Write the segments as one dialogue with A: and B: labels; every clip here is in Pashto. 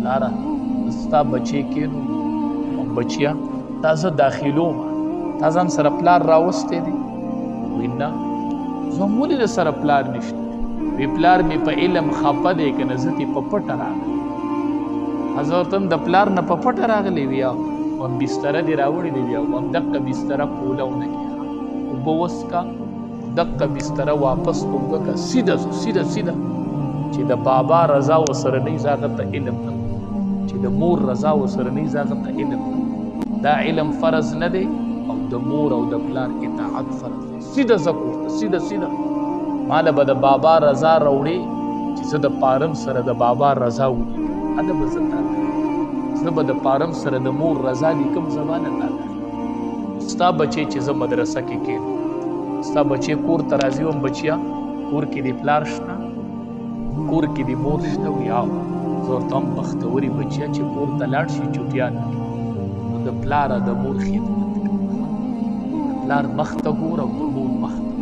A: لاره ستا بچی کینو بچیا تازه داخلو ما تازه هم سره پلار راوستی دی وی نه زه هم ولې د سره پلار نشته وی پلار مې په علم خفه دی که نه زه ترې په پټه راغلی ښځه ورته هم د پلار نه په پټه راغلی وي او هم بستره دې راوړې دی وي او هم دقه بستره پولونه کې اوبه وڅښه دقه بستره واپس اوږده که سیده چې د بابا رضا ورسره نه وي زه هغه ته علم نه چې د مور رضا ورسره نه وي زه هغه ته علم نه دا علم فرض نه دی او د مور او د پلار اطاعت فرض دی سیده ځه کور ته سیده ماله به د بابا رضا راوړې چې زه د پارم سره د بابا رضا ولیکم هله به زه تا زه به د پارم سره د مور رضا لیکم زمانه تا ستا بچی چې زه مدرسه کې کېنم ستا بچی کور ته راځي وم بچیا کور کې دې پلار شته کور کې دې مور شته وي او زه ورته هم بختوري بچیا چې کور ته لاړ شي چوټیان نو د پلار د مور خدمت کوه پلار مخ ته ګوره او د مور مخ ته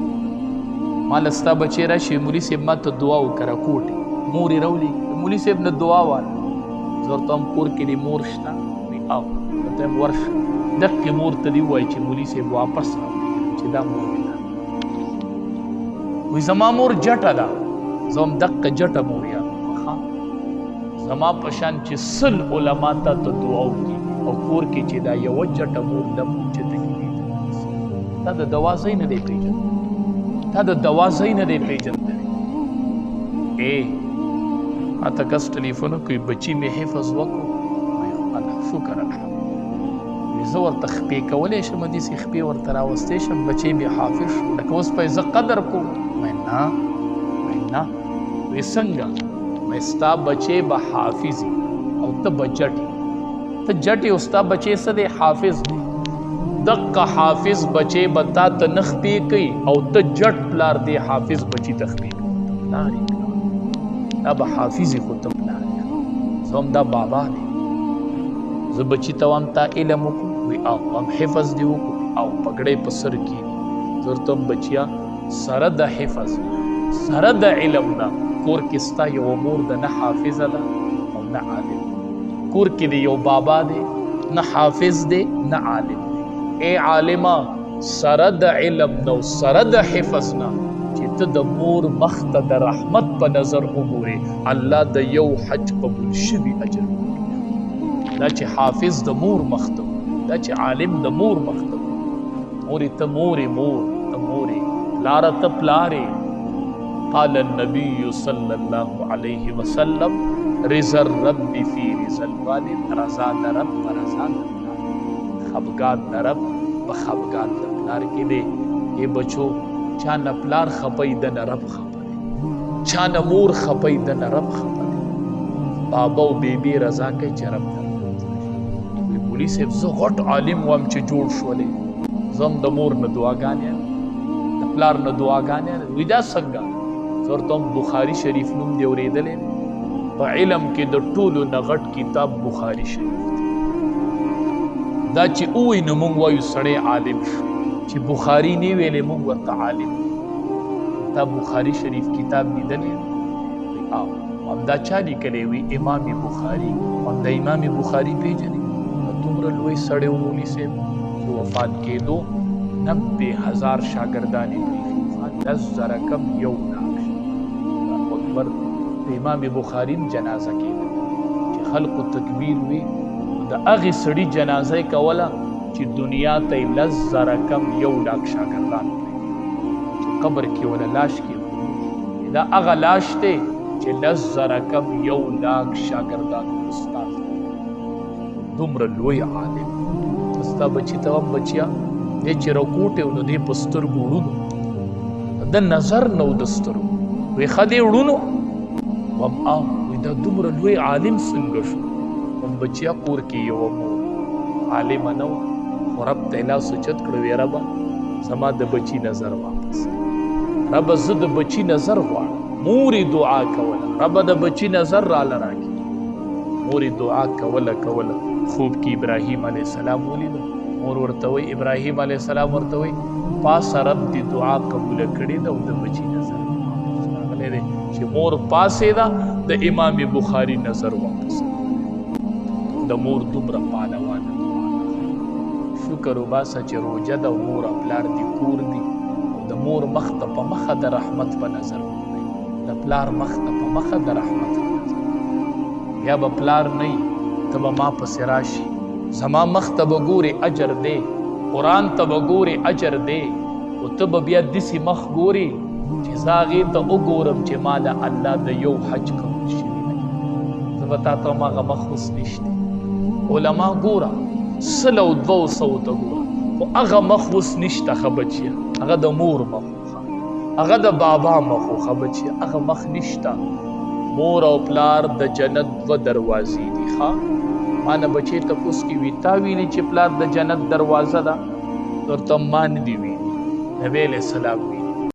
A: ماله ستا بچی راشي مولي صاحب ما ته دعا وکړه کوټې مور یې راولي مولي صاحب نه دعا واله زه ورته هم کور کې دې مور شته وي او ورته هم ورشه دقې مور ته دې ووایي چې مولي صاحب واپس راوړي چې دا مور مې ده وی زما مور جټه ده زه هم دقه جټه مور یم زما په شان چې سل علما ته دعا وکړي او کور کې چې دا یوه جټه مور لم اوچته کړي تا د دوا ځای نه دی پېژندلی ماته کس ټلیفون وکړي بچي مې حفظ وکړو الله شکر الحمدلله زه ورته خپې کولی شم داسې خپې ورته راوستی شم بچی مې حافظ شو لکه اوس به یې زه قدر کوم نه وی څنګه ستا بچی به حافظ او ته به جټې او ستا بچی څه دی حافظ دی دقه حافظ بچی به تا ته نه خپې کوي او ته جټ پلار دی حافظ بچي ته خپې کوي پلار دا به حافظ خو ته پلار زه هم دا بابا دی زه بچي ته وایم تا علم وکړو وی او هم حفظ دی وکړو او پګړۍ په سر کېږي زه ورته هم بچیا سره د حفظ سره د علم نه کور کې ستا یو مور ده نه حافظه ده او نه عالم کور کې دی یو بابا دی نه حافظ دی نه عالم دی ای عالمه سره د علم نه سره د حفظ نه چې ته د مور مخ ته د رحمت په نظر وګورې الله د یو حج قبول شوي اجر دا چې حافظ د مور مخ ته دا چې عالم د مور مخ ته مورې ته مورې ته مورې پلاره ته پلارې قال النبي صلى الله عليه وسلم رضا الرب في رضا الوالد رضا د رب په رضا د پلار خفګان د رب په خفګان د پلار کې دی ای بچو چا نه پلار خپه د نه رب خپه دی چا نه مور خپه د نه رب خپه دی بابا او بیبي رضا کوي چې رب ته وی مولي صاحب زه غټ عالم وم چې جوړ شولې زه هم د مور نه دعاګانې د پلار نه دعاګانې وی دا څنګه زه ورته هم بخاري شریف نوم دې اورېدلی په علم کې د ټولو نه غټ کتاب بخاري شریف دی دا چې ووایي نو موږ وایو سړی عالم شو چې بخاري نه ویلې موږ ورته عالم دا بخاري شریف کتاب لیدلی او همدا چا لیکلی وي امام بخاري همدا امام بخاري پیژنې دومره لوی سړی و مولي صاحب چې وفات کېدو 90,000 شاګردان یې پرېښي 10,000 کم 1,00,000 اکبر د امام بخاري جنازه کېده چې خلقو تکبیر وي د هغې سړي جنازه یې کوله چې دنیا ته یې 10,000 کم 1,00,000 شاګردان پرېښي چې قبر کې وله لاش کېږدي دا هغه لاش دی چې 10,000 کم 1,00,000 شاګردان استاد دومره لوی عالم ستا بچي ته هم بچیا دی چې راکوټې و نو دی په سترګو وړونو د نظر نه و د سترګو وی ښه دی وړونو وم وی دا دومره لوی عالم څنګه شو وم بچیا کور کې یوه مور عالمه نه وه خو رب ته یې لاس اوچت کړه وی ربه زما د بچي نظر واپس ربه زه د بچي نظر غواړم مورې دعا کوله ربه د بچي نظر راله راکړي مورې دعا کوله خوب کې ابراهیم علیه السلام ولیده مور ورته وی ابراهیم علیه السلام ورته وی پاسه رب دې دعا قبوله کړې ده او د بچي نظر راغلی دی چې مور پاسې ده د امام بخاري نظر واپس د مور دومره پهلوانه شکر وباسه چې روژه ده او مور او پلار دي کور دي او د مور مخ ته په مخه د رحمت په نظر وګورئ د پلار مخ ته په مخه د رحمت په نظر یا به پلار نه وي ته به ما پسې راشي زما مخ ته به ګورې اجر دی قرآن ته به ګورې اجر دی او ته به بیا داسې مخ ګورې چې زه هغې ته وګورم چې ما د الله د یو حج قبول شوي دی زه به تا ته هماغه مخ اوس نشته علما ګوره 100 او 200 ته ګوره خو هغه مخ اوس نشته ښه بچیه هغه د مور مخ هغه د بابا مخ ښه بچیه هغه مخ نشته مور او پلار د جنت 2 دروازې دي ښه ما نه بچې تپوس کې وي تا ویلي چې پلار د جنت دروازه ده درته ما نه دي ویلي نبی علیه السلام